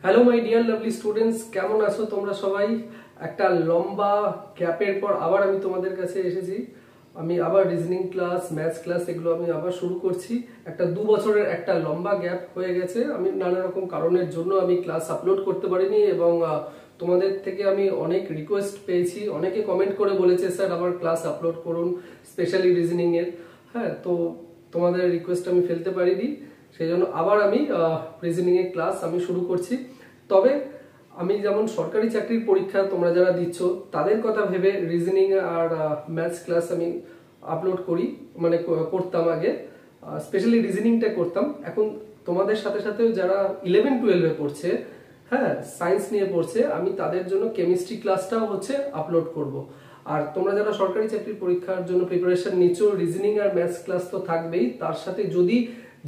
Hello my dear lovely students, কেমন আছো তোমরা সবাই? একটা লম্বা গ্যাপের পর আবার আমি তোমাদের কাছে এসেছি। আমি আবার রিজনিং ক্লাস, ম্যাথস ক্লাস এগুলো আমি আবার শুরু করছি। একটা 2 বছরের একটা লম্বা গ্যাপ হয়ে গেছে। আমি নানা রকম কারণের জন্য আমি ক্লাস আপলোড করতে পারিনি এবং তোমাদের থেকে আমি অনেক রিকোয়েস্ট পেয়েছি। অনেকে কমেন্ট করে বলেছে স্যার আবার ক্লাস আপলোড করুন, স্পেশালি রিজনিং এর। হ্যাঁ, তো তোমাদের রিকোয়েস্ট আমি ফেলতে পারিনি, সেই জন্য আবার আমি রিজনিং এর ক্লাস আমি শুরু করছি। তবে আমি যেমন সরকারি চাকরির পরীক্ষা তোমরা যারা দিচ্ছ তাদের কথা ভেবে রিজনিং আর ম্যাথস ক্লাস আমি আপলোড করি, মানে করতাম আগে, স্পেশালি রিজনিংটা করতাম। এখন তোমাদের সাথে সাথেও যারা 11-12-এ পড়ছে, হ্যাঁ সায়েন্স নিয়ে পড়ছে, আমি তাদের জন্য কেমিস্ট্রি ক্লাসটাও হচ্ছে আপলোড করব। আর তোমরা যারা সরকারি চাকরির পরীক্ষার জন্য প্রিপারেশন নিচ্ছ, রিজনিং আর ম্যাথস ক্লাস তো থাকবেই, তার সাথে যদি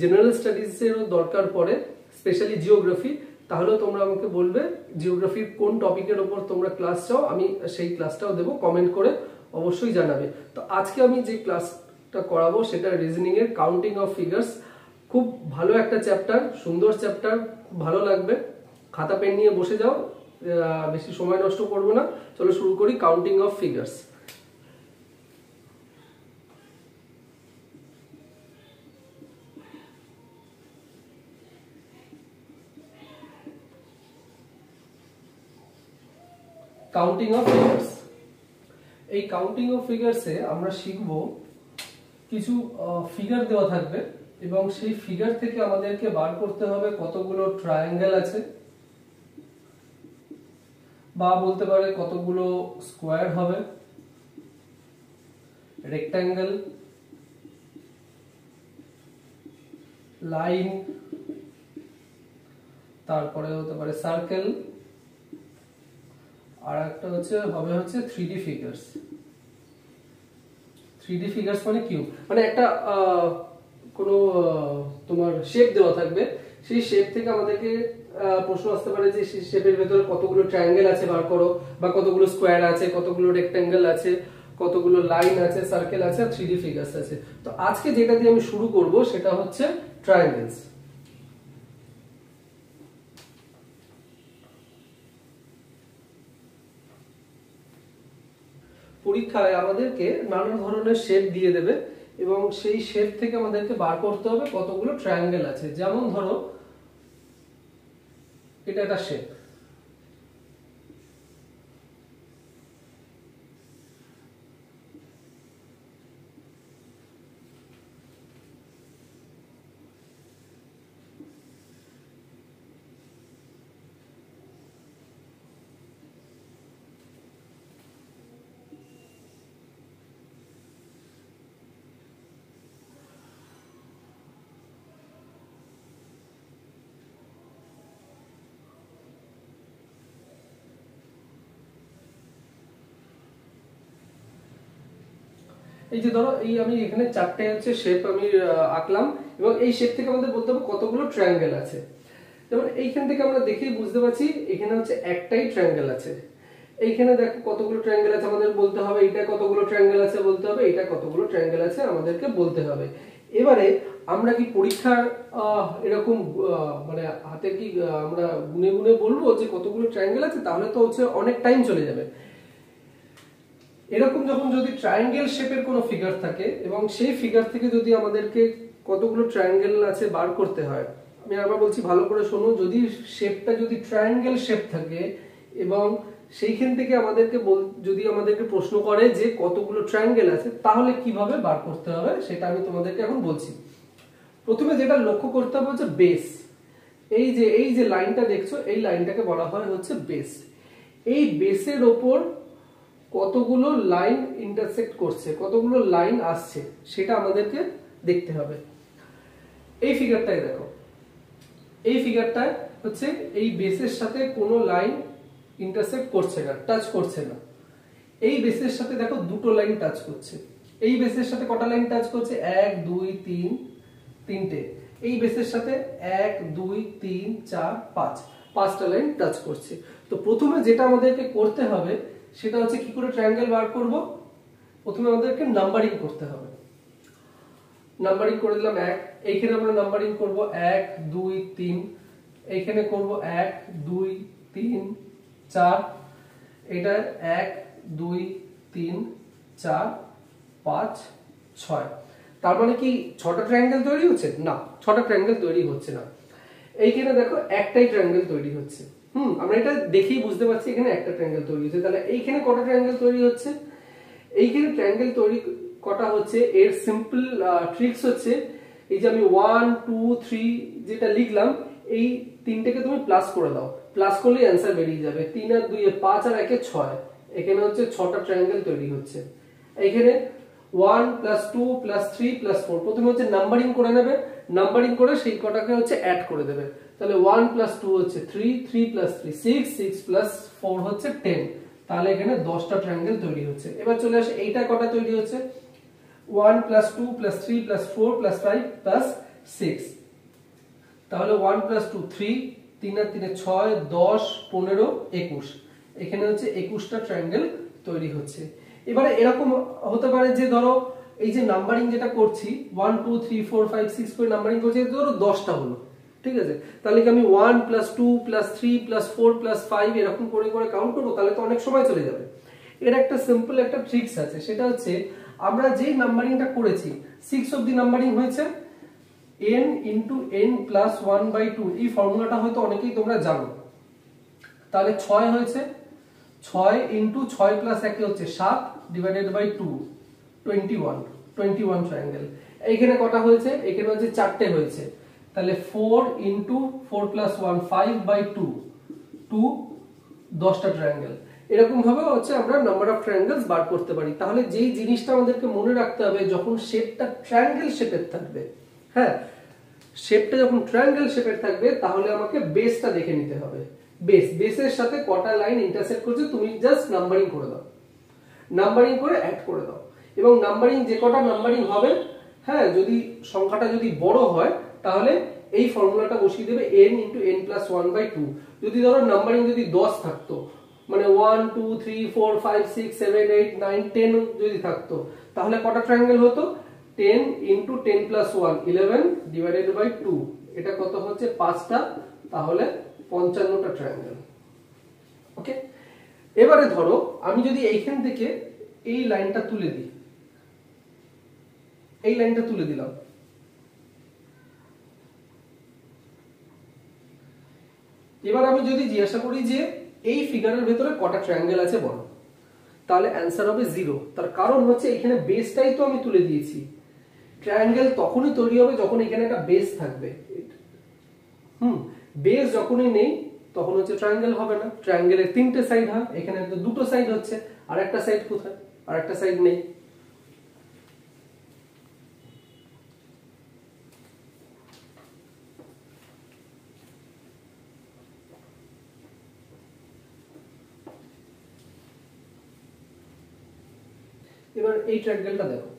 জেনারেল স্টাডিজেরও দরকার পড়ে, স্পেশালি জিওগ্রাফি, তাহলেও তোমরা আমাকে বলবে জিওগ্রাফির কোন টপিকের ওপর তোমরা ক্লাস চাও, আমি সেই ক্লাসটাও দেবো, কমেন্ট করে অবশ্যই জানাবে। তো আজকে আমি যে ক্লাসটা করাবো সেটা রিজনিং এর কাউন্টিং অফ ফিগার্স। খুব ভালো একটা চ্যাপ্টার, সুন্দর চ্যাপ্টার, খুব ভালো লাগবে। খাতা পেন নিয়ে বসে যাও, বেশি সময় নষ্ট করবো না, চলো শুরু করি। Counting of figures. Counting of figures, এই কাউন্টিং অফ ফিগার্সে আমরা শিখব কিছু ফিগার দেওয়া থাকবে এবং সেই ফিগার থেকে আমাদেরকে বার করতে হবে কতগুলো ট্রায়াঙ্গেল আছে, বা বলতে পারে কতগুলো স্কোয়ার হবে, রেক্ট্যাঙ্গেল, লাইন, তারপরে হতে পারে সার্কেল, আর একটা হবে 3D ফিগার্স। 3D ফিগার্স মানে কিউব, মানে একটা কোনো তোমার শেপ দেওয়া থাকবে, সেই শেপ থেকে আমাদেরকে প্রশ্ন আসতে পারে যে সেই শেপের ভেতরে কতগুলো ট্রায়াঙ্গেল আছে বার করো, বা কতগুলো স্কোয়ার আছে, কতগুলো রেক্ট্যাঙ্গেল আছে, কতগুলো লাইন আছে, সার্কেল আছে, আর 3D ফিগার্স আছে। তো আজকে যেটা দিয়ে আমি শুরু করব সেটা হচ্ছে ট্রায়াঙ্গেলস। পরীক্ষায় আমাদেরকে নানা ধরনের শেপ দিয়ে দেবে এবং সেই শেপ থেকে আমাদেরকে বার করতে হবে কতগুলো ট্রায়াঙ্গেল আছে। যেমন ধরো এটা একটা শেপ, এই যে ধরো এই আমি এখানে চারটে শেপ আমি আঁকলাম এবং এই শেপ থেকে আমাদের বলতে হবে কতগুলো ট্রায়াঙ্গেল আছে। যেমন এইখান থেকে আমরা দেখেই বুঝতে পারছি এখানে একটাই ট্রায়াঙ্গেল আছে। এইখানে দেখো কতগুলো ট্রায়াঙ্গেল আছে আমাদের বলতে হবে, এটা কতগুলো ট্রায়াঙ্গেল আছে বলতে হবে, এটা কতগুলো ট্রায়াঙ্গেল আছে আমাদেরকে বলতে হবে। এবারে আমরা কি পরীক্ষার এরকম মানে হাতে কি আমরা গুনে গুনে বলবো যে কতগুলো ট্রায়াঙ্গেল আছে? তাহলে তো অনেক টাইম চলে যাবে। এরকম যখন যদি ট্রায়াঙ্গেল শেপের কোনো ফিগার থাকে এবং সেই ফিগার থেকে যদি আমাদেরকে কতগুলো ট্রায়াঙ্গেল আছে বার করতে হয়, আমি আবার বলছি ভালো করে শোনো, যদি শেপটা যদি ট্রায়াঙ্গেল শেপ থাকে এবং সেইখান থেকে যদি আমাদেরকে প্রশ্ন করে যে কতগুলো ট্রায়াঙ্গেল আছে, তাহলে কিভাবে বার করতে হবে সেটা আমি তোমাদেরকে এখন বলছি। প্রথমে যেটা লক্ষ্য করতে হবে হচ্ছে বেস। এই যে লাইনটা দেখছো, এই লাইনটাকে বলা হয় হচ্ছে বেস। এই বেসের ওপর কতগুলো লাইন ইন্টারসেক্ট করছে, কতগুলো লাইন আসছে, সেটা আমাদেরকে দেখতে হবে। এই ফিগারটাই দেখো, এই ফিগারটায় এই বেসের সাথে কোনো লাইন ইন্টারসেক্ট করছে না, টাচ করছে না। এই বেসের সাথে দেখো দুটো লাইন টাচ করছে। এই বেসের সাথে কটা লাইন টাচ করছে? 1 2 3, তিনটে। এই বেসের সাথে 1 2 3 4 5, পাঁচটা লাইন টাচ করছে। তো প্রথমে যেটা আমাদেরকে করতে হবে সেটা কি করে ট্রায়াঙ্গেল বার করব। প্রথমে আমাদেরকে নাম্বারিং করতে হবে। নাম্বারিং করে দিলাম 1, এইখানে আমরা নাম্বারিং করব 1 2 3, এইখানে করব 1 2 3 4, এটা 1 2 3 4 5 6। তার মানে কি 6টা ট্রায়াঙ্গেল তৈরি হচ্ছে? না, 6টা ট্রায়াঙ্গেল তৈরি হচ্ছে না। এইখানে দেখো একটাই ট্রায়াঙ্গেল তৈরি হচ্ছে। আমরা এটা দেখেই বুঝতে পারছি এখানে একটা ট্রায়াঙ্গেল তৈরি হচ্ছে। তাহলে এইখানে কটা ট্রায়াঙ্গেল তৈরি হচ্ছে? এইখানে ট্রায়াঙ্গেল তৈরি কটা হচ্ছে, এর সিম্পল ট্রিক্স হচ্ছে এই যে আমি 1 2 3 যেটা লিখলাম, এই তিনটাকে তুমি প্লাস করে দাও, প্লাস করলে অ্যান্সার বেরিয়ে যাবে। 3 আর 2 এ 5 আর 1 এ 6, এখানে হচ্ছে 6টা ট্রায়াঙ্গেল তৈরি হচ্ছে। এইখানে 1 + 2 + 3 + 4, প্রথমে হচ্ছে নাম্বারিং করে নেবে, নাম্বারিং করে সেই কটাকে হচ্ছে অ্যাড করে দেবে। তাহলে 1 + 2 হচ্ছে 3, 3 + 3 6, 6 + 4 হচ্ছে 10। তাহলে এখানে 10টা ট্রায়াঙ্গেল তৈরি হচ্ছে। এবার চলে আসে এইটা কটা তৈরি হচ্ছে, 1 + 2 + 3 + 4 + 5 + 6। তাহলে 1 + 2 3, 3 আর 3 এ 6, 10 15 21, এখানে হচ্ছে 21টা ট্রায়াঙ্গেল তৈরি হচ্ছে। এবারে এরকম হতে পারে যে ধরো এই যে নাম্বারিং যেটা করছি 1 2 3 4 5 6 করে নাম্বারিং করছি, ধরো 10টা হলো, ঠিক আছে? তাহলে কি আমি 1 + 2 + 3 + 4 + 5 এরকম করে করে কাউন্ট করব? তাহলে তো অনেক সময় চলে যাবে। এর একটা সিম্পল একটা ট্রিক্স আছে, সেটা হচ্ছে আমরা যেই নাম্বারিংটা করেছি 6 অবধি নাম্বারিং হয়েছে, n × n + 1/2, এই ফর্মুলাটা হয়তো অনেকেই তোমরা জানো। তাহলে 6 হয়েছে, 6 × 6 + 1 হচ্ছে 7 / 2, 21 ট্রায়াঙ্গেল। এইখানে কটা হয়েছে? এখানে হচ্ছে 4টে হয়েছে। তাহলে 4 × 4 + 1 5/2, 2 10টা ট্রায়াঙ্গেল। এরকম ভাবে হচ্ছে আমরা নাম্বার অফ ট্রায়াঙ্গেলস বার করতে পারি। তাহলে যেই জিনিসটা আমাদেরকে মনে রাখতে হবে, যখন শেপটা ট্রায়াঙ্গেল শেপের থাকবে, হ্যাঁ, শেপটা যখন ট্রায়াঙ্গেল শেপের থাকবে, তাহলে আমাকে বেসটা দেখে নিতে হবে। বেসের সাথে কটা লাইন ইন্টারসেক্ট করছে তুমি জাস্ট নাম্বারিং করে দাও, নাম্বারিং করে অ্যাড করে দাও। এবং নাম্বারিং যে কটা নাম্বারিং হবে, হ্যাঁ, যদি সংখ্যাটা যদি বড় হয় তাহলে এই ফর্মুলাটা বসিয়ে দেবে n × n + 1/2। যদি ধরো নাম্বারিং যদি 10 থাকতো, মানে 1 2 3 4 5 6 7 8 9 10 যদি থাকতো, তাহলে কটা ট্রায়াঙ্গেল হতো? 10 × 10 + 1 11 / 2, এটা কত হচ্ছে? 5টা, তাহলে 55টা ট্রায়াঙ্গেল। ওকে, এবারে ধরো আমি যদি এইখান থেকে এই লাইনটা তুলে দিই, এই লাইনটা তুলে দিলাম, এবার আমি যদি জিজ্ঞাসা করি যে এই ফিগারের ভেতরে কটা ট্রায়াঙ্গেল আছে বলো, তাহলে অ্যান্সার হবে 0। তার কারণ হচ্ছে এখানে বেসটাই তো আমি তুলে দিয়েছি। ট্রায়াঙ্গেল তখনই তৈরি হবে যখন এখানে একটা বেস থাকবে। বেস যখনই নেই তখন হচ্ছে ট্রায়াঙ্গেল হবে না। ট্রায়াঙ্গেলের 3টে সাইড হয়, এখানে তো 2টো সাইড হচ্ছে, আর একটা সাইড কোথায়? আর একটা সাইড নেই। এবার এই ট্রায়াঙ্গেলটা দেখো,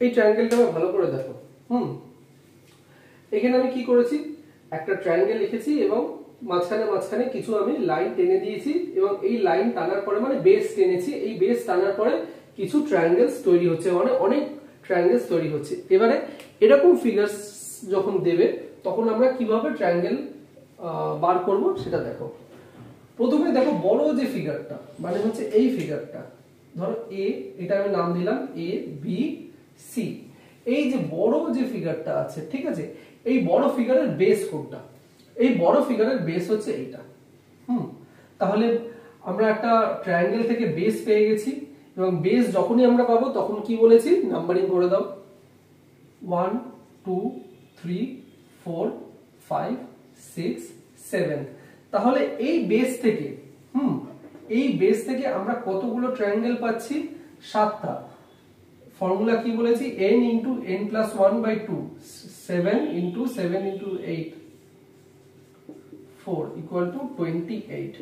এই ট্রায়াঙ্গেলটা ভালো করে দেখো। এখানে আমি কি করেছি, একটা ট্রায়াঙ্গেল লিখেছি এবং মাঝখানে মাঝখানে কিছু আমি লাইন টেনে দিয়েছি, এবং এই লাইন টানার পরে মানে বেস টেনেছি, এই বেস টানার পরে কিছু ট্রায়াঙ্গেলস তৈরি হচ্ছে, মানে অনেক ট্রায়াঙ্গেলস তৈরি হচ্ছে। এবারে এরকম ফিগারস যখন দেবে তখন আমরা কিভাবে ট্রায়াঙ্গেল বার করব সেটা দেখো। প্রথমে দেখো বড় যে ফিগারটা মানে হচ্ছে এই ফিগারটা, ধরো এ, এটা আমি নাম দিলাম এ বি সি। এই যে বড় যে ফিগারটা আছে, ঠিক আছে, এই বড় ফিগারের বেস কোনটা? এই বড় ফিগারের বেস হচ্ছে এইটা। তাহলে আমরা একটা ট্রায়াঙ্গেল থেকে বেস পেয়ে গেছি, এবং বেস যখনই আমরা পাবো তখন কি বলেছি, নাম্বারিং করে দাও 1 2 3 4 5 6 7। তাহলে এই বেস থেকে আমরা কতগুলো ট্রায়াঙ্গেল পাচ্ছি? 7টা। ফর্মুলা কি বলেছি, n into n plus 1/2, 7 into 7 into 8 4 equal to 28।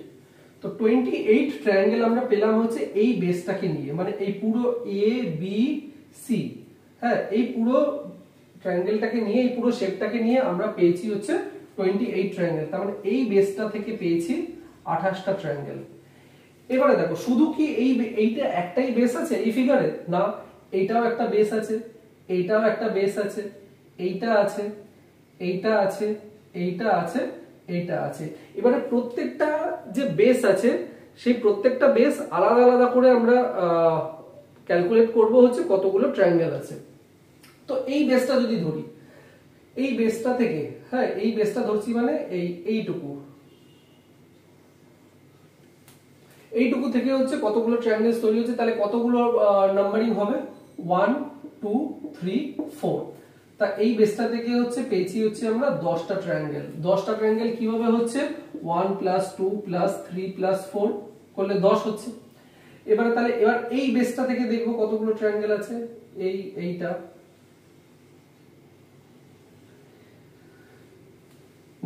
তো 28 ট্রায়াঙ্গেল আমরা পেলাম হচ্ছে এই বেসটাকে নিয়ে, মানে এই পুরো এ বি সি, হ্যাঁ, এই পুরো ট্রায়াঙ্গেলটাকে নিয়ে, এই পুরো শেপটাকে নিয়ে আমরা পেয়েছি হচ্ছে 28 ট্রায়াঙ্গেল। তার মানে এই বেসটা থেকে পেয়েছি 28টা ট্রায়াঙ্গেল। এবারে দেখো শুধু কি এইটা একটাই বেস আছে এই ফিগারে? না, এইটাও একটা বেস আছে, এইটাও একটা বেস আছে, এইটা আছে, এইটা আছে, এইটা আছে, এইটা আছে। এবারে প্রত্যেকটা যে বেস আছে সেই প্রত্যেকটা বেস আলাদা আলাদা করে আমরা ক্যালকুলেট করব হচ্ছে কতগুলো ট্রায়াঙ্গেল আছে। তো এই বেসটা যদি ধরি, এই বেসটা থেকে, হ্যাঁ, এই বেসটা ধরছি মানে এইটুকু থেকে হচ্ছে কতগুলো ট্রায়াঙ্গেল তৈরি হচ্ছে, তাহলে কতগুলো নাম্বারিং হবে? 1 2 3 4। তা এই বেসটা থেকে হচ্ছে পেয়েছি হচ্ছে আমরা 10টা ট্রায়াঙ্গেল। 10টা ট্রায়াঙ্গেল কিভাবে হচ্ছে? 1 + 2 + 3 + 4 করলে 10 হচ্ছে। এবার এই বেসটা থেকে দেখবো কতগুলো ট্রায়াঙ্গেল আছে। এইটা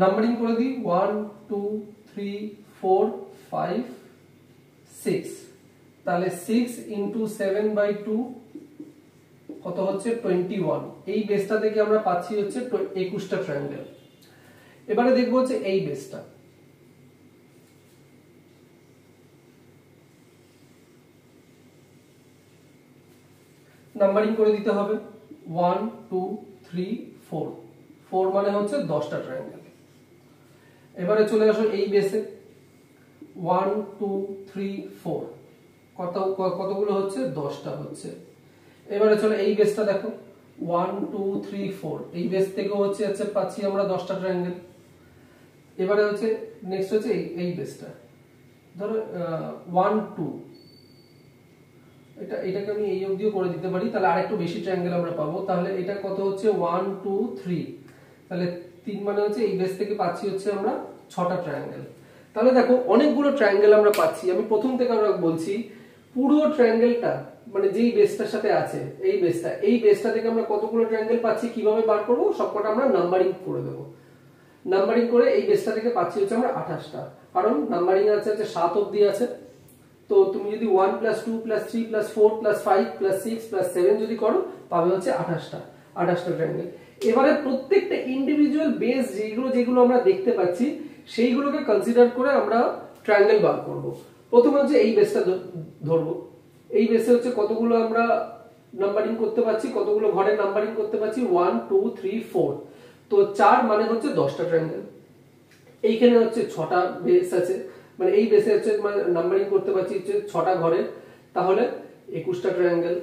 নাম্বারিং করে দিই 1 2 3 4 5 6। তাহলে 6 into 7/2 কত হচ্ছে? 21। এই বেসটা থেকে আমরা পাচ্ছি হচ্ছে 21টা ট্রায়াঙ্গেল। এবারে দেখবো হচ্ছে এই বেসটা, নাম্বারিং করে দিতে হবে 1 2 3 4। 4 মানে হচ্ছে 10টা ট্রায়াঙ্গেল। এবারে চলে আসো এই বেসে 1 2 3 4 কতগুলো হচ্ছে? 10টা হচ্ছে। এবারে চলো এই বেসটা দেখো 1 2 3 4। এই বেস থেকে হচ্ছে পাচ্ছি আমরা 10টা ট্রায়াঙ্গেল। এবারে হচ্ছে নেক্সট হচ্ছে এই বেসটা, ধরো 1 2, এটাকে আমি এই অবধিও করে দিতে পারি, তাহলে আরেকটু বেশি ট্রায়াঙ্গেল আমরা পাবো। তাহলে এটা কত হচ্ছে? 1 2 3। তাহলে 3 মানে হচ্ছে এই বেস থেকে পাচ্ছি হচ্ছে আমরা 6টা ট্রায়াঙ্গেল। তাহলে দেখো অনেকগুলো ট্রায়াঙ্গেল আমরা পাচ্ছি। আমি প্রথম থেকে আমরা বলছি পুরো ট্রায়াঙ্গেলটা মানে যেই বেসটার সাথে আছে এই বেসটা থেকে আমরা কতগুলো ট্রায়াঙ্গেল পাচ্ছি কিভাবে বার করব? সবকটা আমরা নাম্বারিং করে দেব। নাম্বারিং করে এই বেসটা থেকে পাচ্ছি হচ্ছে আমরা 28টা, কারণ নাম্বারিং আছে 7 অবধি আছে। তো তুমি যদি 1 + 2 + 3 + 4 + 5 + 6 + 7 যদি করো পাবে হচ্ছে 28টা ট্রায়াঙ্গেল। এবারে প্রত্যেকটা ইন্ডিভিজুয়াল বেস যেগুলো আমরা দেখতে পাচ্ছি সেইগুলোকে কনসিডার করে আমরা ট্রায়াঙ্গেল বার করব। প্রথমে হচ্ছে এই বেসটা ধরবো। এই বেসে হচ্ছে কতগুলো আমরা নাম্বারিং করতে পারছি, কতগুলো ঘরের নাম্বারিং করতে পারছি? 1 2 3 4। তো 4 মানে হচ্ছে 10টা ট্রায়াঙ্গেল। এইখানে হচ্ছে 6টা বেস আছে, মানে এই বেসে হচ্ছে নাম্বারিং করতে পারছি হচ্ছে 6টা ঘরে, তাহলে 21টা ট্রায়াঙ্গেল।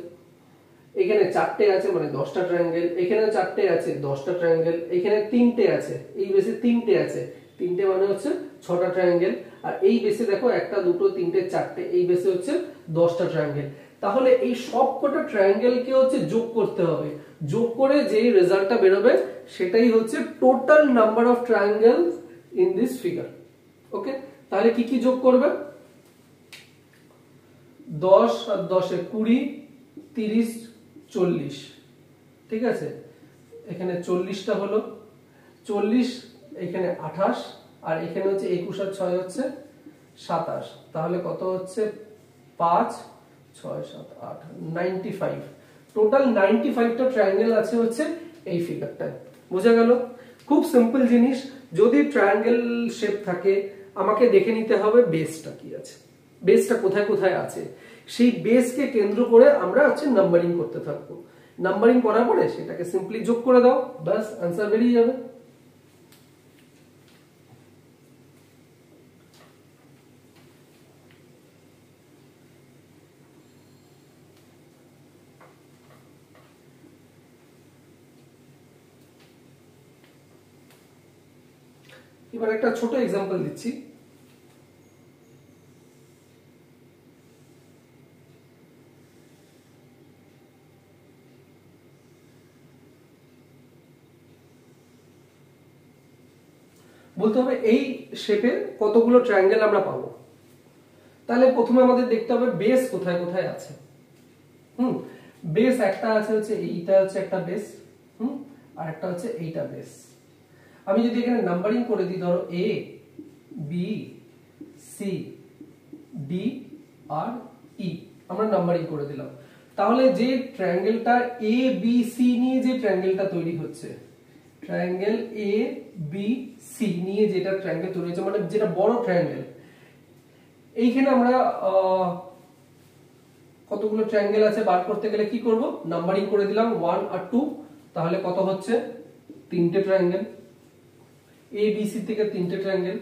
এখানে 4টে আছে মানে 10টা ট্রায়াঙ্গেল। এখানে 4টে আছে 10টা ট্রায়াঙ্গেল। এখানে 3টে আছে, এই বেসে 3টে আছে, 3টে মানে হচ্ছে 6টা ট্রায়াঙ্গেল। আর এই বেসে দেখো 1 2 3 4টে, এই বেসে হচ্ছে 10টা ট্রায়াঙ্গেল। তাহলে এই সবকটা ট্রায়াঙ্গেলকে হচ্ছে যোগ করতে হবে। যোগ করে যেই রেজাল্টটা বেরোবে সেটাই হচ্ছে total number of triangles in this figure. Okay, তাহলে কি কি যোগ করবে? 10 আর 10 এ 20 30 40, ঠিক আছে। এখানে 40টা হলো 40, এখানে 28, আর এখানে হচ্ছে 21 আর 6 হচ্ছে 27। তাহলে কত হচ্ছে? 5 6 7 8 95। টোটাল 95টা ট্রায়াঙ্গেল আছে হচ্ছে এই ফিগারটায়। বোঝা গেল? খুব সিম্পল জিনিস। যদি ট্রায়াঙ্গেল শেপ থাকে আমাকে দেখে নিতে হবে বেসটা কি আছে, বেসটা কোথায় কোথায় আছে। সেই বেসকে কেন্দ্র করে আমরা হচ্ছে নাম্বারিং করতে থাকবো। নাম্বারিং করার পরে সেটাকে সিম্পলি যোগ করে দাও, বাস आंसर বেরিয়ে যাবে। এবার একটা ছোট এক্সাম্পল দিচ্ছি। বলতে হবে এই শেপে কতগুলো ট্রায়াঙ্গেল আমরা পাবো। তাহলে প্রথমে আমাদের দেখতে হবে বেস কোথায় কোথায় আছে। বেস একটা আছে হচ্ছে এইটা হচ্ছে একটা বেস, আর একটা হচ্ছে এইটা বেস। আমি যদি এখানে নাম্বারিং করে দিই, ধরো এ বি সি ডি আর ই, আমরা নাম্বারিং করে দিলাম। তাহলে যে ট্রায়াঙ্গেলটা এ বি সি নিয়ে যে ট্রায়াঙ্গেলটা তৈরি হচ্ছে, ট্রায়াঙ্গেল এ বি সি নিয়ে যেটা ট্রায়াঙ্গেল তৈরি হচ্ছে, মানে যেটা বড় ট্রায়াঙ্গেল, এইখানে আমরা কতগুলো ট্রায়াঙ্গেল আছে বার করতে গেলে কি করব, নাম্বারিং করে দিলাম 1 আর 2। তাহলে কত হচ্ছে, তিনটে ট্রায়াঙ্গেল। এ বি সি থেকে তিনটে ট্রায়াঙ্গেল।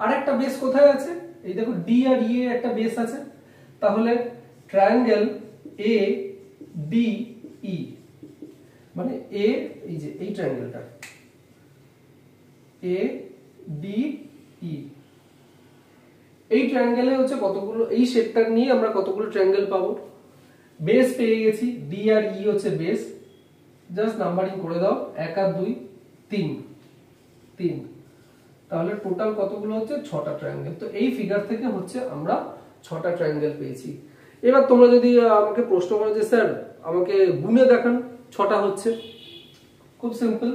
আর একটা বেস কোথায় আছে, এই দেখো ডি আর ই এর একটা বেস আছে। তাহলে ট্রায়াঙ্গেল এ ডি ই, মানে এ, এই যে এই ট্রায়াঙ্গেলটা এ ডি ই, এই ট্রায়াঙ্গেলে হচ্ছে কতগুলো, এই শেপটা নিয়ে আমরা কতগুলো ট্রায়াঙ্গেল পাবো। বেস পেয়ে গেছি, ডি আর ই হচ্ছে বেস, জাস্ট নাম্বারিং করে দাও 1 আর 2 3। তাহলে টোটাল কতগুলো হচ্ছে, 6টা ট্রায়াঙ্গেল। তো এই ফিগার থেকে হচ্ছে আমরা 6টা ট্রায়াঙ্গেল পেয়েছি। এবার তোমরা যদি আমাকে প্রশ্ন করো যে স্যার আমাকে গুণে দেখান 6টা হচ্ছে, খুব সিম্পল।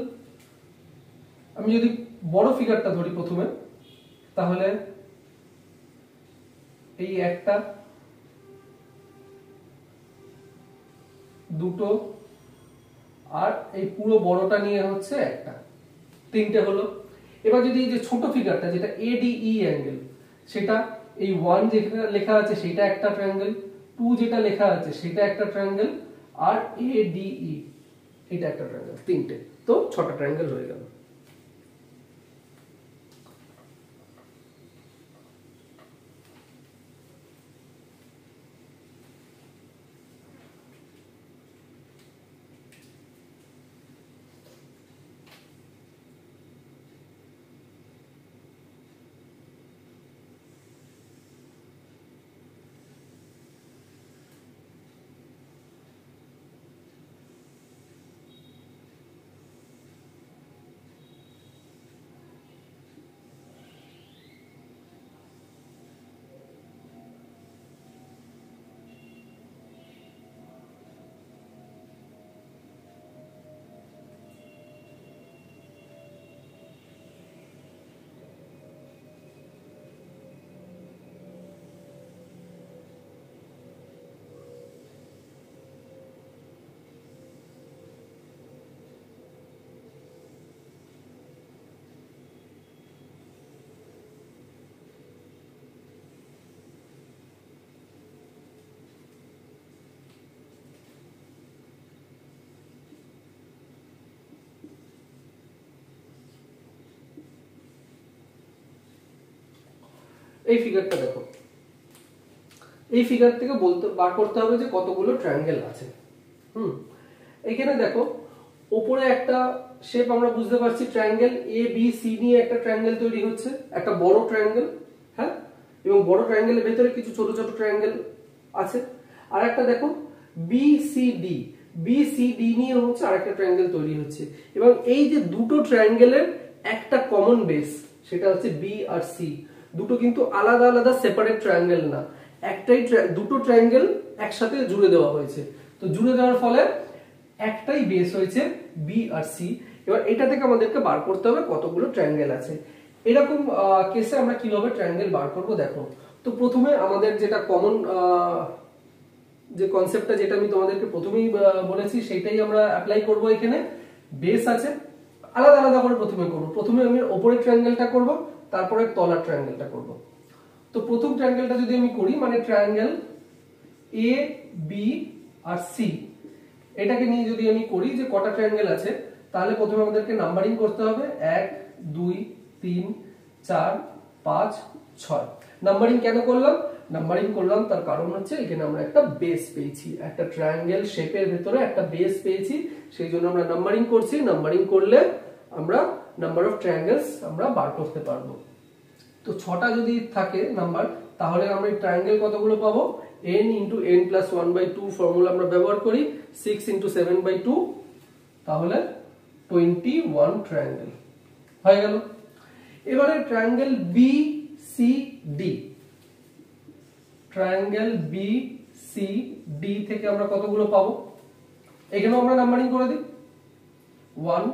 আমি যদি বড় ফিগারটা ধরি প্রথমে, তাহলে এই একটা, দুটো, আর এই পুরো বড়টা নিয়ে হচ্ছে একটা, তিনটে হলো। এবার যদি এই যে ছোট ফিগারটা যেটা এডিই অ্যাঙ্গেল, সেটা এই 1 যেটা লেখা আছে সেটা একটা ট্রায়াঙ্গেল, 2 যেটা লেখা আছে সেটা একটা ট্রায়াঙ্গেল, আর এডিই এটা একটা ট্রায়াঙ্গেল, তিনটে। তো 6টা ট্রায়াঙ্গেল হয়ে গেল। এই ফিগারটা দেখো, এই ফিগার থেকে বলতে বার করতে হবে যে কতগুলো ট্রায়াঙ্গেল আছে। এখানে দেখো উপরে একটা শেপ আমরা বুঝতে পারছি, ট্রায়াঙ্গেল এ বি সি নিয়ে একটা ট্রায়াঙ্গেল তৈরি হচ্ছে, একটা বড় ট্রায়াঙ্গেল, হ্যাঁ, এবং বড় ট্রায়াঙ্গেলের ভেতরে কিছু ছোট ছোট ট্রায়াঙ্গেল আছে। আর একটা দেখো বি সি ডি নিয়ে হচ্ছে আরেকটা ট্রায়াঙ্গেল তৈরি হচ্ছে, এবং এই যে দুটো ট্রায়াঙ্গেলের একটা কমন বেস, সেটা হচ্ছে বি আর সি। দুটো কিন্তু আলাদা আলাদা সেপারেট ট্রায়াঙ্গেল না, একটাই দুটো ট্রায়াঙ্গেল একসাথে জুড়ে দেওয়া হয়েছে। তো জুড়ে দেওয়ার ফলে একটাই বেস হয়েছে বি আর সি। এবার এটা থেকে আমাদেরকে বার করতে হবে কতগুলো ট্রায়াঙ্গেল আছে। এরকম কেসে আমরা কিভাবে ট্রায়াঙ্গেল বার করব দেখো। তো প্রথমে আমাদের যেটা কমন যে কনসেপ্টটা, যেটা আমি তোমাদেরকে প্রথমেই বলেছি, সেটাই আমরা অ্যাপ্লাই করব। এখানে বেস আছে, আলাদা আলাদা করে প্রথমে করব। প্রথমে আমি উপরের ট্রায়াঙ্গেলটা করব, তারপরে তলার ট্রায়াঙ্গেলটা করব। তো প্রথম ট্রায়াঙ্গেলটা যদি আমি করি, মানে ট্রায়াঙ্গেল এ বি আর সি, এটাকে নিয়ে যদি আমি করি যে কটা ট্রায়াঙ্গেল আছে, তাহলে প্রথমে আমাদেরকে নাম্বারিং করতে হবে 1 2 3 4 5 6। নাম্বারিং কেন করলাম? নাম্বারিং করলাম তার কারণ হচ্ছে এখানে আমরা একটা বেস পেয়েছি, একটা ট্রায়াঙ্গেল শেপের ভেতরে একটা বেস পেয়েছি, সেই জন্য আমরা নাম্বারিং করছি। নাম্বারিং করলে আমরা নাম্বার অফ ট্রায়াঙ্গেলস আমরা বার করতে পারবো। তো 6টা যদি থাকে নাম্বার, তাহলে আমরা এই ট্রায়াঙ্গেল কতগুলো পাবো, n × n + 1/2 ফর্মুলা আমরা ব্যবহার করি, 6 × 7/2, তাহলে 21 ট্রায়াঙ্গেল হয়ে গেল। এবারে ট্রায়াঙ্গেল BCD, ট্রায়াঙ্গেল BCD থেকে আমরা কতগুলো পাবো, এখানেও আমরা নাম্বারিং করে দিই, 1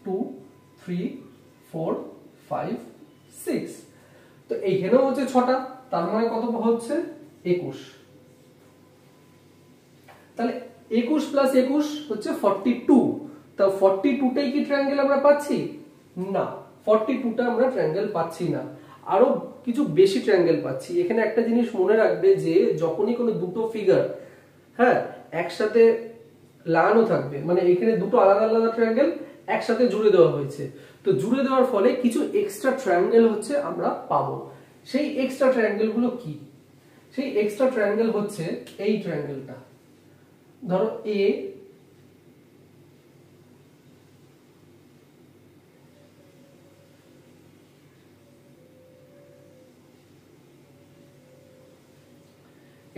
2 3 4 5 6। তো এইখানেও হচ্ছে 6টা, তার মানে কত হচ্ছে 21। তাহলে 21 + 21 হচ্ছে 42। তা 42টাই কি ট্রায়াঙ্গেল আমরা পাচ্ছি? না, 42টা আমরা ট্রায়াঙ্গেল পাচ্ছি না, আরো কিছু বেশি ট্রায়াঙ্গেল পাচ্ছি। এখানে একটা জিনিস মনে রাখবে যে যখনই কোনো দুটো ফিগার হ্যাঁ একসাথে লাগানো থাকবে, মানে এখানে দুটো আলাদা আলাদা ট্রায়াঙ্গেল একসাথে জুড়ে দেওয়া হয়েছে, তো জুড়ে দেওয়ার ফলে কিছু এক্সট্রা ট্রায়াঙ্গেল হচ্ছে আমরা পাবো। সেই এক্সট্রা ট্রায়াঙ্গেল গুলো কি? সেই এক্সট্রা ট্রায়াঙ্গেল হচ্ছে এই ট্রায়াঙ্গেলটা, ধরো এ,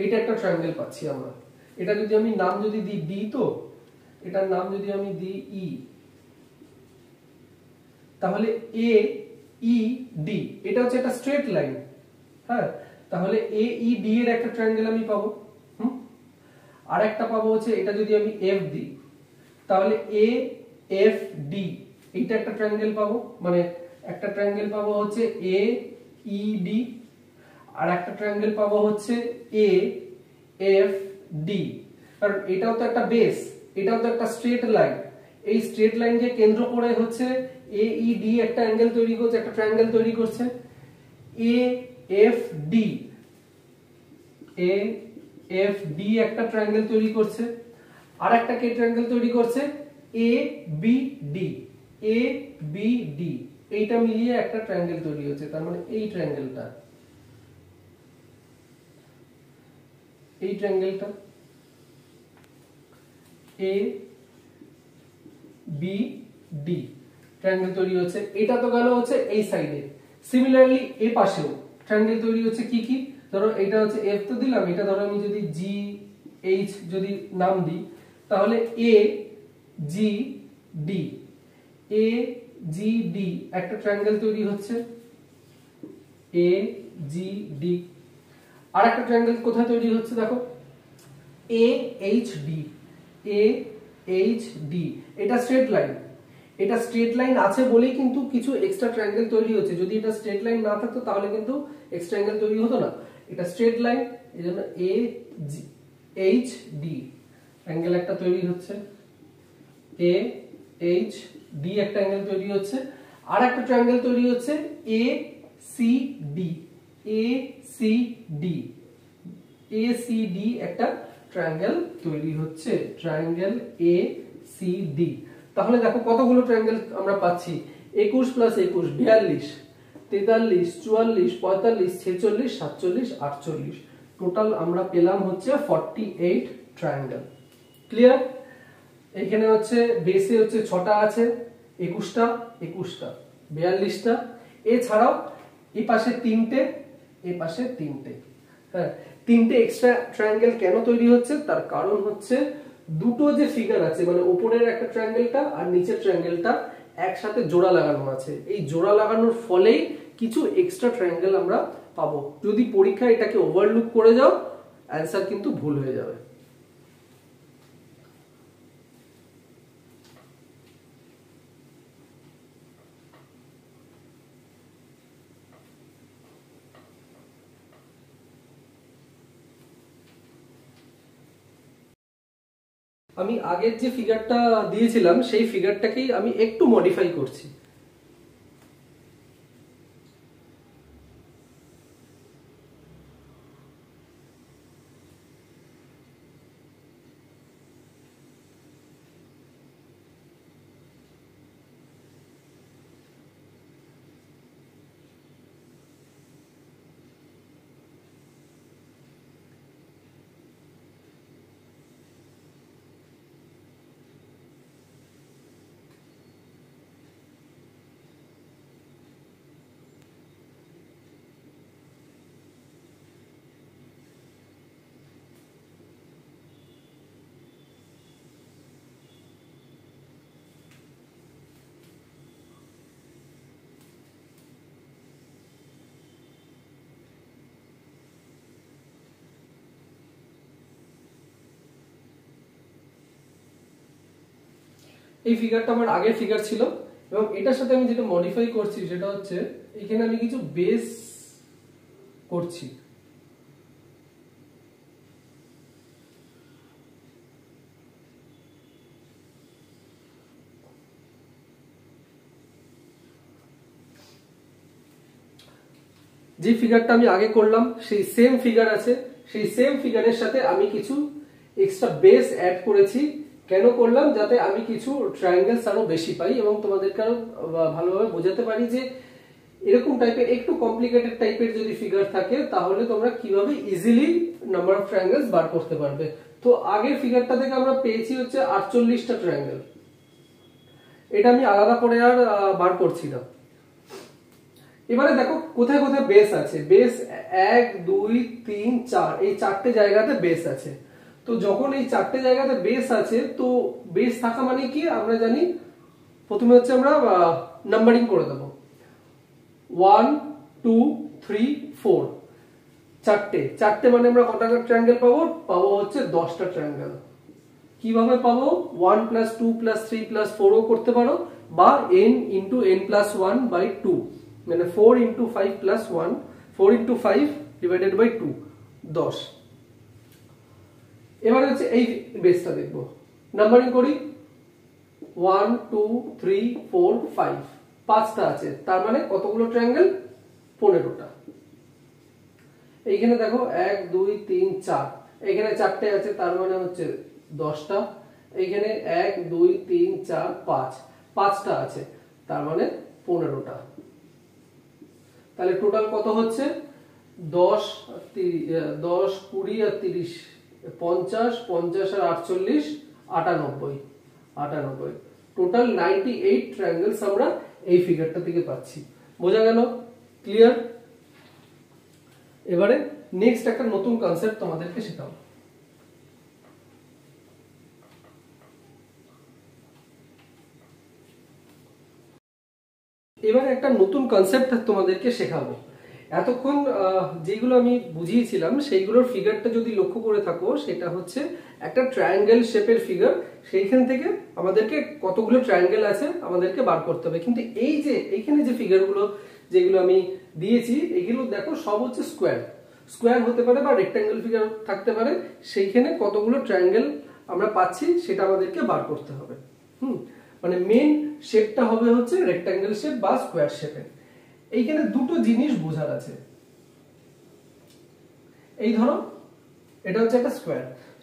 এটা একটা ট্রায়াঙ্গেল পাচ্ছি আমরা। এটা যদি আমি নাম যদি দিই ডি, তো এটার নাম যদি আমি দিই ই, তাহলে এ ই ডি এটা হচ্ছে একটা স্ট্রেট লাইন। হ্যাঁ, তাহলে এ ই ডি এর একটা ট্রায়াঙ্গেল আমি পাবো। আর একটা পাবো হচ্ছে এটা যদি আমি এফ দিই, তাহলে এ এফ ডি এইটা একটা ট্রায়াঙ্গেল পাবো, মানে একটা ট্রায়াঙ্গেল পাবো হচ্ছে এ ই ডি, আর একটা ট্রায়াঙ্গেল পাবো হচ্ছে এ এফ ডি। কারণ এটাও তো একটা বেস, এটাও তো একটা স্ট্রেট লাইন, এই স্ট্রেট লাইনকে কেন্দ্র করে হচ্ছে এ ই ডি একটা অ্যাঙ্গেল তৈরি করছে, একটা ট্রায়াঙ্গেল তৈরি করছে। A F D, A F D একটা ট্রায়াঙ্গেল তৈরি করছে, আর একটা কে ট্রায়াঙ্গেল তৈরি করছে A B D, A B D এইটা মিলিয়ে একটা ট্রায়াঙ্গেল তৈরি হচ্ছে। তার মানে এই ট্রায়াঙ্গেলটা, এই ট্রায়াঙ্গেলটা এ বি ডি ট্রায়াঙ্গেল তৈরি হচ্ছে। এটা তো গেল হচ্ছে এই সাইডে। সিমিলারলি এই পাশেও ট্রায়াঙ্গেল তৈরি হচ্ছে কি কি, ধরো এটা হচ্ছে এফ তো দিলাম, এটা ধরো আমি যদি জি এইচ যদি নাম দিই, তাহলে এ জি ডি, এ জি ডি একটা ট্রায়াঙ্গেল তৈরি হচ্ছে এ জি ডি। আর একটা ট্রায়াঙ্গেল কোথায় তৈরি হচ্ছে দেখো, এ এইচ ডি, এ এইচ ডি এটা স্ট্রেট লাইন। এটা স্ট্রেট লাইন আছে বলেই কিন্তু কিছু এক্সট্রা ট্রায়াঙ্গেল তৈরি হচ্ছে, যদি এটা স্ট্রেট লাইন না থাকতো তাহলে কিন্তু এক্সট্রা অ্যাঙ্গেল তৈরি হতো না। এটা স্ট্রেট লাইন, এজন্য এ এইচ ডি অ্যাঙ্গেল একটা তৈরি হচ্ছে, এ এইচ ডি একটা অ্যাঙ্গেল তৈরি হচ্ছে। আর একটা ট্রায়াঙ্গেল তৈরি হচ্ছে A C D, A C D, A C D একটা ট্রায়াঙ্গেল তৈরি হচ্ছে, ট্রায়াঙ্গেল এ সি ডি। তাহলে দেখো কতগুলো ট্রায়াঙ্গেল আমরা পাচ্ছি, 21 + 21 42, 43 44 45 46 47 48, টোটাল আমরা পেলাম হচ্ছে 48 ট্রায়াঙ্গেল। ক্লিয়ার? এখানে হচ্ছে বেসে হচ্ছে 6টা আছে, 21টা 21টা 42টা, এছাড়াও এই পাশে 3টে, এই পাশে 3টে। হ্যাঁ, 3টে এক্সট্রা ট্রায়াঙ্গেল কেন তৈরি হচ্ছে, তার কারণ হচ্ছে দুটো যে ফিগার আছে, মানে উপরের একটা ট্রায়াঙ্গেলটা আর নিচের ট্রায়াঙ্গেলটা একসাথে জোড়া লাগানো আছে, এই জোড়া লাগানোর ফলেই কিছু এক্সট্রা ট্রায়াঙ্গেল আমরা পাবো। যদি পরীক্ষায় এটাকে ওভারলুক করে যাও, অ্যান্সার কিন্তু ভুল হয়ে যাবে। আমি আগের যে ফিগারটা দিয়েছিলাম সেই ফিগারটাকেই আমি একটু মডিফাই করছি। এই ফিগারটা আমার আগের ফিগার ছিল, এবং এটার সাথে আমি যেটা মডিফাই করছি সেটা হচ্ছে এখানে আমি কিছু বেস করছি। যে ফিগারটা আমি আগে করলাম সেই সেম ফিগার আছে, সেই সেম ফিগারের সাথে আমি কিছু এক্সট্রা বেস অ্যাড করেছি। কেন করলাম? যাতে আমি কিছু ট্রায়াঙ্গেলস আরো বেশি পাই এবং তোমাদেরকে আরো ভালোভাবে বোঝাতে পারি যে এরকম টাইপের একটু কমপ্লিকেটেড টাইপের যদি ফিগার থাকে তাহলে তোমরা কিভাবে ইজিলি নাম্বার অফ ট্রায়াঙ্গেলস বার করতে পারবে। তো আগের ফিগারটা থেকে আমরা পেয়েছি হচ্ছে 48টা ট্রায়াঙ্গেল। এটা আমি আলাদা করে আর বার করছি না। এবারে দেখো কোথায় কোথায় বেস আছে। বেস 1 2 3 4, এই চারটে জায়গাতে বেস আছে। তো যখন এই চারটে জায়গাতে বেস আছে, তো বেস থাকা মানে কি আমরা জানি, প্রথমে হচ্ছে আমরা নাম্বারিং করে দেব। 1 2 3 4, চারটে মানে আমরা কটা ট্রায়াঙ্গেল পাবো হচ্ছে 10টা ট্রায়াঙ্গেল। কিভাবে পাবো? 1 + 2 + 3 + 4 ও করতে পারো, বা n × n + 1 / 2, মানে 4 × 5 + 1, 4 × 5 / 2, 10। এবার হচ্ছে এই বেসটা দেখবো, নাম্বারিং করি। 1 2 3 4 5, পাঁচটা আছে, তার মানে কতগুলো ট্রায়াঙ্গেল? 15টা। এইখানে দেখো 1 2 3 4, এখানে চারটে আছে, তার মানে হচ্ছে 10টা। এইখানে 1 2 3 4 5, পাঁচটা আছে, তার মানে 15টা। তাহলে টোটাল কত হচ্ছে? 10 10 20 আর 30, 50 50 আর 48 98, টোটাল 98 ট্রায়াঙ্গেলস আমরা এই ফিগারটা থেকে পাচ্ছি। বোঝা গেল? ক্লিয়ার? এবারে নেক্সট একটা নতুন কনসেপ্ট তোমাদেরকে শেখাবো। এবারে একটা নতুন কনসেপ্ট তোমাদেরকে শেখাবো। এতক্ষণ যেগুলো আমি বুঝিয়েছিলাম সেইগুলোর ফিগারটা যদি লক্ষ্য করে থাকো, সেটা হচ্ছে একটা ট্রায়াঙ্গেল শেপের ফিগার। সেইখান থেকে আমাদেরকে কতগুলো ট্রায়াঙ্গেল আছে আমাদেরকে বার করতে হবে। কিন্তু এই যে এইখানে যে ফিগারগুলো যেগুলো আমি দিয়েছি, এগুলো দেখো সব হচ্ছে স্কোয়ার হতে পারে বা রেক্ট্যাঙ্গেল ফিগার থাকতে পারে। সেইখানে কতগুলো ট্রায়াঙ্গেল আমরা পাচ্ছি সেটা আমাদেরকে বার করতে হবে। মানে মেন শেপটা হবে হচ্ছে রেক্ট্যাঙ্গেল শেপ বা স্কোয়ার শেপের। এইখানে দুটো জিনিস বোঝার আছে। এই ধরো এটা হচ্ছে একটা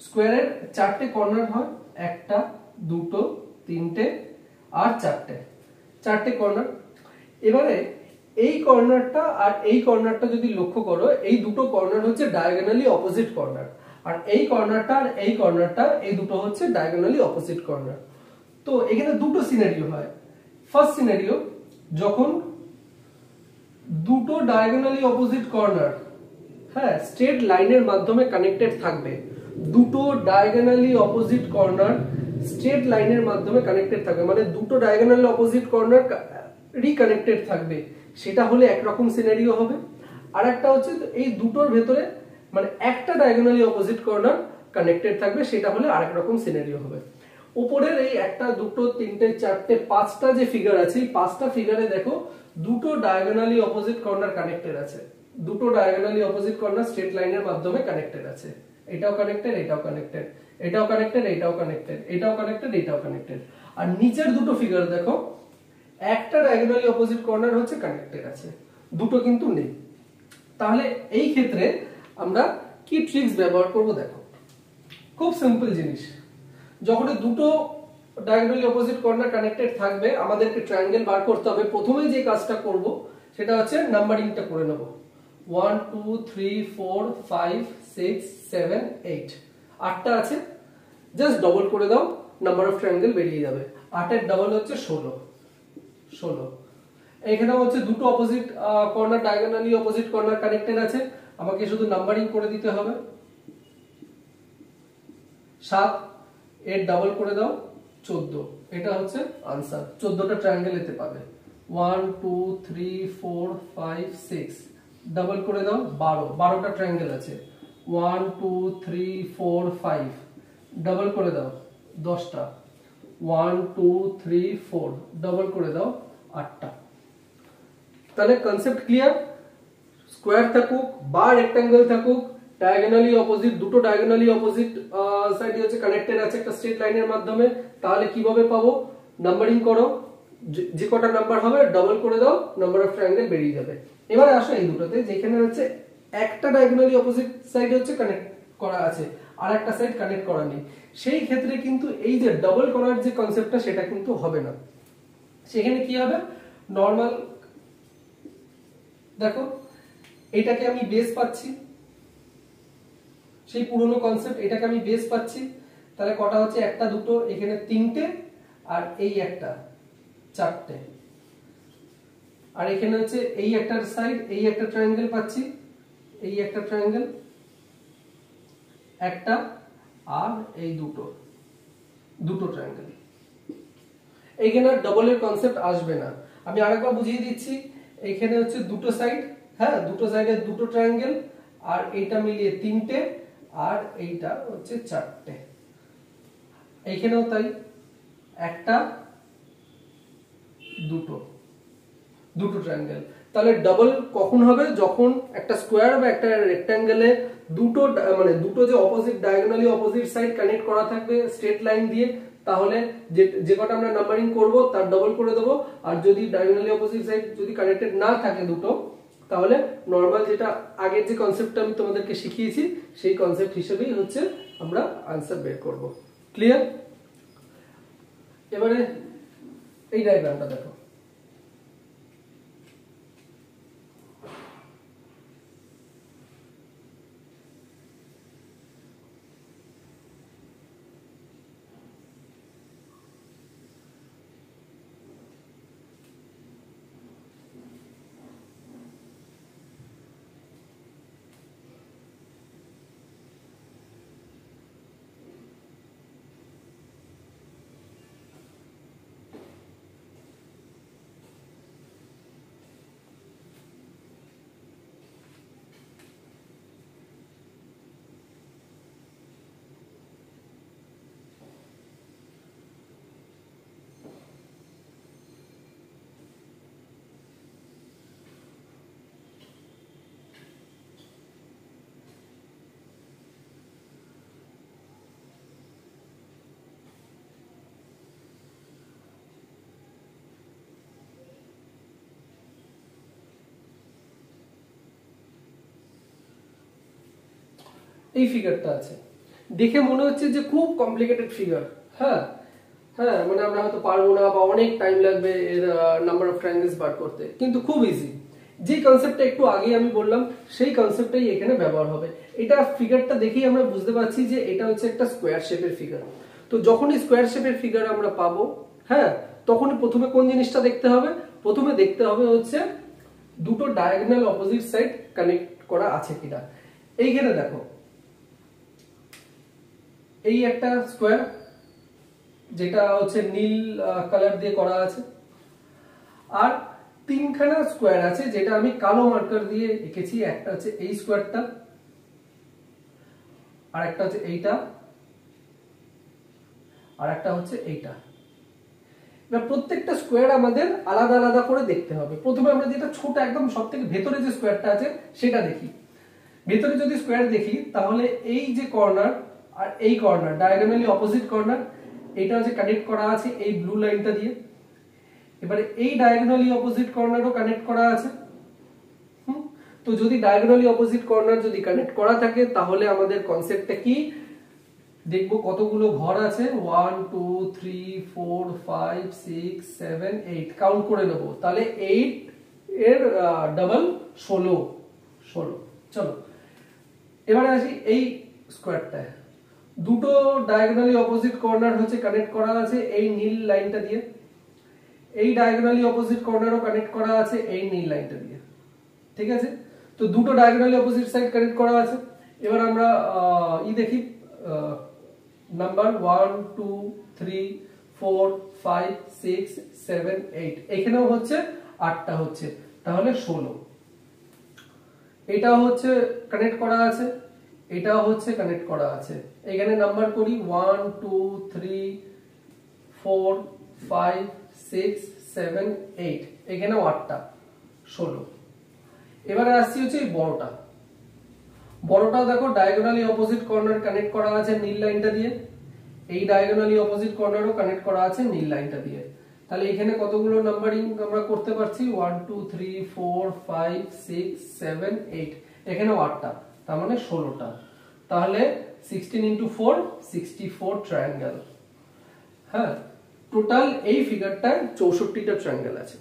স্কোয়ারের চারটে কর্নার হয়, একটা দুটো তিনটে আর চারটে কর্নার। এবারে এই কর্নারটা আর এই কর্নারটা যদি লক্ষ্য করো, এই দুটো কর্নার হচ্ছে ডায়াগোনালি অপোজিট কর্নার, আর এই কর্নারটা আর এই কর্নারটা, এই দুটো হচ্ছে ডায়াগোনালি অপোজিট কর্নার। তো এখানে দুটো সিনারিও হয়। ফার্স্ট সিনারিও, যখন দুটো ডায়াগোনালি অপোজিট কর্নার স্ট্রেট লাইনের মাধ্যমে কানেক্টেড থাকবে, দুটো ডায়াগোনালি অপোজিট কর্নার স্ট্রেট লাইনের মাধ্যমে কানেক্টেড থাকবে, মানে দুটো ডায়াগোনালি অপোজিট কর্নার রিকানেক্টেড থাকবে, সেটা হলে একরকম সিনারিও হবে। আর একটা হচ্ছে এই দুটোর ভেতরে মানে একটা ডায়াগোনালি অপোজিট কর্নার কানেক্টেড থাকবে, সেটা হলে আরেক রকম সিনারিও হবে। উপরের এই একটা দুটো তিনটে চারটে পাঁচটা যে ফিগার আছে, এই পাঁচটা ফিগারে দেখো দুটো ডায়াগোনালি অপোজিট কর্নার কানেক্টেড আছে, দুটো ডায়াগোনালি অপোজিট কর্নার স্ট্রেট লাইনের মাধ্যমে কানেক্টেড আছে। এটাও কানেক্টেড, এটাও কানেক্টেড, এটাও কানেক্টেড, এটাও কানেক্টেড, এটাও কানেক্টেড, এটাও কানেক্টেড। আর নিচের দুটো ফিগার দেখো, একটা ডায়াগোনালি অপোজিট কর্নার হচ্ছে কানেক্টেড আছে, দুটো কিন্তু নেই। তাহলে এই ক্ষেত্রে আমরা কি ট্রিক্স ব্যবহার করব দেখো। খুব সিম্পল জিনিস, যখন দুটো ডায়াগোনালি অপোজিট কর্নার কানেক্টেড থাকবে, আমাদেরকে ট্রায়াঙ্গেল বার করতে হবে। প্রথমেই যে কাজটা করব সেটা হচ্ছে নাম্বারিংটা করে নেব। 1 2 3 4 5 6 7 8, আটটা আছে, জাস্ট ডবল করে দাও, নাম্বার অফ ট্রায়াঙ্গেল বেরিয়ে যাবে। 8 এর ডবল হচ্ছে 16। এখানে হচ্ছে দুটো opposite corner diagonally opposite corner connected আছে, আমাকে শুধু নাম্বারিং করে দিতে হবে। 7 এর ডাবল করে দাও 14, এটা হচ্ছে आंसर। 14টা ট্রায়াঙ্গেল এতে পাবে। 1 2 3 4 5 6, ডাবল করে দাও 12টা ট্রায়াঙ্গেল আছে। 1 2 3 4 5, ডাবল করে দাও 10টা। 1 2 3 4 ডবল করে দাও 8টা। তাহলে কনসেপ্ট ক্লিয়ার? স্কোয়ার থাকুক বা রেক্ট্যাঙ্গেল থাকুক, ডায়াগোনালি অপোজিট, দুটো ডায়াগোনালি অপোজিট সাইড হচ্ছে কানেক্টেড আছে একটা স্ট্রেট লাইনের মাধ্যমে, তাহলে কিভাবে পাবো? নাম্বারিং করো, যে কটা নাম্বার হবে ডবল করে দাও, নাম্বার অফ ট্রায়াঙ্গেল বেরিয়ে যাবে। এবারে আসো এই দুটোতে, যেখানে হচ্ছে একটা ডায়াগোনালি অপোজিট সাইড হচ্ছে কানেক্ট করা আছে আর একটা সাইড কানেক্ট করা নেই, সেই ক্ষেত্রে কিন্তু এই যে ডাবল করার যে কনসেপ্টটা সেটা কিন্তু হবে না। সেখানে কি হবে? নর্মাল দেখো, এটাকে আমি বেস পাচ্ছি, সেই পুরনো কনসেপ্ট, এটাকে আমি বেস পাচ্ছি, তাহলে কটা হচ্ছে? একটা দুটো, এখানে তিনটে, আর এই একটা চারটে, আর এখানে হচ্ছে এই একটা সাইড, এই একটা ট্রায়াঙ্গেল পাচ্ছি, এই একটা ট্রায়াঙ্গেল একটা, আর এই দুটো ট্রায়াঙ্গেল। এইখানে ডবলের কনসেপ্ট আসবে না। আমি আরেকবার বুঝিয়ে দিচ্ছি, এইখানে হচ্ছে দুটো সাইড, হ্যাঁ দুটো সাইডে দুটো ট্রায়াঙ্গেল, আর এইটা মিলিয়ে তিনটে, আর এইটা হচ্ছে চারটে। এইখানেও তাই, একটা দুটো ট্রায়াঙ্গেল। তাহলে ডাবল কখন হবে? যখন একটা স্কোয়ার বা একটা রেক্ট্যাঙ্গেলে দুটো মানে দুটো যে opposite diagonally opposite side connect করা থাকবে স্ট্রেট লাইন দিয়ে, তাহলে যে কটা আমরা নাম্বারিং করব তার ডবল করে দেবো। আর যদি ডায়াগোনালি অপোজিট সাইড যদি কানেক্টেড না থাকে দুটো, তাহলে নর্মাল যেটা আগের যে কনসেপ্টটা আমি তোমাদেরকে শিখিয়েছি সেই কনসেপ্ট হিসেবেই হচ্ছে আমরা আনসার বের করব। ক্লিয়ার? এবারে এই ডায়াগ্রামটা দেখো, এই ফিগারটা আছে, দেখে মনে হচ্ছে যে খুব কমপ্লিকেটেড ফিগার। হ্যাঁ হ্যাঁ, মানে আমরা হয়তো পারবো না বা অনেক টাইম লাগবে এর নাম্বার অফ ট্রায়াঙ্গেলস বার করতে, কিন্তু খুব ইজি। যে কনসেপ্টটা একটু আগে আমি বললাম সেই কনসেপ্টটাই এখানে ব্যবহার হবে। এটা ফিগারটা দেখেই আমরা বুঝতে পারছি যে এটা হচ্ছে একটা স্কোয়ার শেপের ফিগার। তো যখনই স্কোয়ার শেপের ফিগার আমরা পাবো, হ্যাঁ, তখনই প্রথমে কোন জিনিসটা দেখতে হবে? প্রথমে দেখতে হবে হচ্ছে দুটো ডায়াগোনাল অপোজিট সাইড কানেক্ট করা আছে কিনা। এইখানে দেখো, এই একটা স্কোয়ার যেটা হচ্ছে নীল কালার দিয়ে করা আছে, আর তিনখানা স্কোয়ার আছে যেটা আমি কালো মার্কার দিয়ে এঁকেছি। একটা হচ্ছে এই স্কোয়ারটা, আর একটা হচ্ছে এইটা, আর একটা হচ্ছে এইটা। এবার প্রত্যেকটা স্কোয়ার আমাদের আলাদা আলাদা করে দেখতে হবে। প্রথমে আমরা যেটা ছোট একদম সব থেকে ভেতরে যে স্কোয়ারটা আছে সেটা দেখি। ভেতরে যদি স্কোয়ার দেখি তাহলে এই যে কর্নার আর এই কর্নার ডায়াগোনালি অপোজিট কর্নার, এটা হচ্ছে কানেক্ট করা আছে এই ব্লু লাইনটা দিয়ে। এবারে এই ডায়াগোনালি অপোজিট কর্নারও কানেক্ট করা আছে। তো যদি ডায়াগোনালি অপোজিট কর্নার যদি কানেক্ট করা থাকে তাহলে আমাদের কনসেপ্টটা কি? দেখবো কতগুলো ঘর আছে, 1 2 3 4 5 6 7 8 কাউন্ট করে নেবো। তাহলে 8 এর ডাবল 16। চলো এবারে আসি এই স্কোয়ারটা। দুটো ডায়াগোনালি অপোজিট কর্নার হচ্ছে কানেক্ট করা আছে এই নীল লাইনটা দিয়ে, এই ডায়াগোনালি অপোজিট কর্নারও কানেক্ট করা আছে এই নীল লাইনটা দিয়ে। ঠিক আছে, তো দুটো ডায়াগোনালি অপোজিট সাইড কানেক্ট করা আছে। এবার আমরা দেখি নাম্বার 1 2 3 4 5 6 7 8, এখানেও হচ্ছে 8টা হচ্ছে, তাহলে 16। এটাও হচ্ছে কানেক্ট করা আছে, এটাও হচ্ছে কানেক্ট করা আছে। এখানে নাম্বার করি 1 2 3 4 5 6 7 8, এখানেও 8টা 16। এবারে আসছি হচ্ছে এই বড়টা দেখো ডায়াগোনালি অপোজিট কর্নার কানেক্ট করা আছে নীল লাইনটা দিয়ে, এই ডায়াগোনালি অপোজিট কর্নারও কানেক্ট করা আছে নীল লাইনটা দিয়ে। তাহলে এখানে কতগুলো নাম্বারিং আমরা করতে পারছি 1 2 3 4 5 6 7 8, এখানেও 8টা, তার মানে 16টা। তাহলে 16 into 4 64 ট্রায়াঙ্গেল। হ্যাঁ, টোটাল এই ফিগারটায় 64টা ট্রায়াঙ্গেল আছে।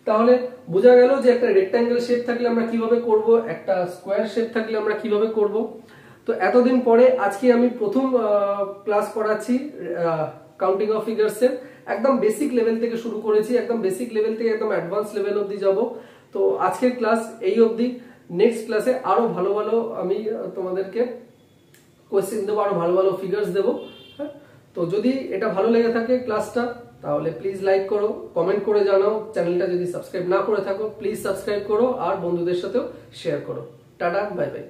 তাহলে বোঝা গেল যে একটা রেক্ট্যাঙ্গেল শেপ থাকলে আমরা কিভাবে করব, একটা স্কোয়ার শেপ থাকলে আমরা কিভাবে করব। তো এতদিন পরে আজকে আমি প্রথম ক্লাস করাচ্ছি কাউন্টিং অফ ফিগারস এর। একদম বেসিক লেভেল থেকে শুরু করেছি, একদম বেসিক লেভেল থেকে একদম অ্যাডভান্স লেভেল অবধি যাব। তো আজকের ক্লাস এই অবধি। নেক্সট ক্লাসে আরো ভালো ভালো আমি তোমাদেরকে কোয়েশ্চেন দেবো, আরো ভালো ভালো ফিগার্স দেবো। হ্যাঁ, তো যদি এটা ভালো লেগে থাকে ক্লাসটা, তাহলে প্লিজ লাইক করো, কমেন্ট করে জানাও। চ্যানেলটা যদি সাবস্ক্রাইব না করে থাকো প্লিজ সাবস্ক্রাইব করো, আর বন্ধুদের সাথেও শেয়ার করো। Tata, bye bye.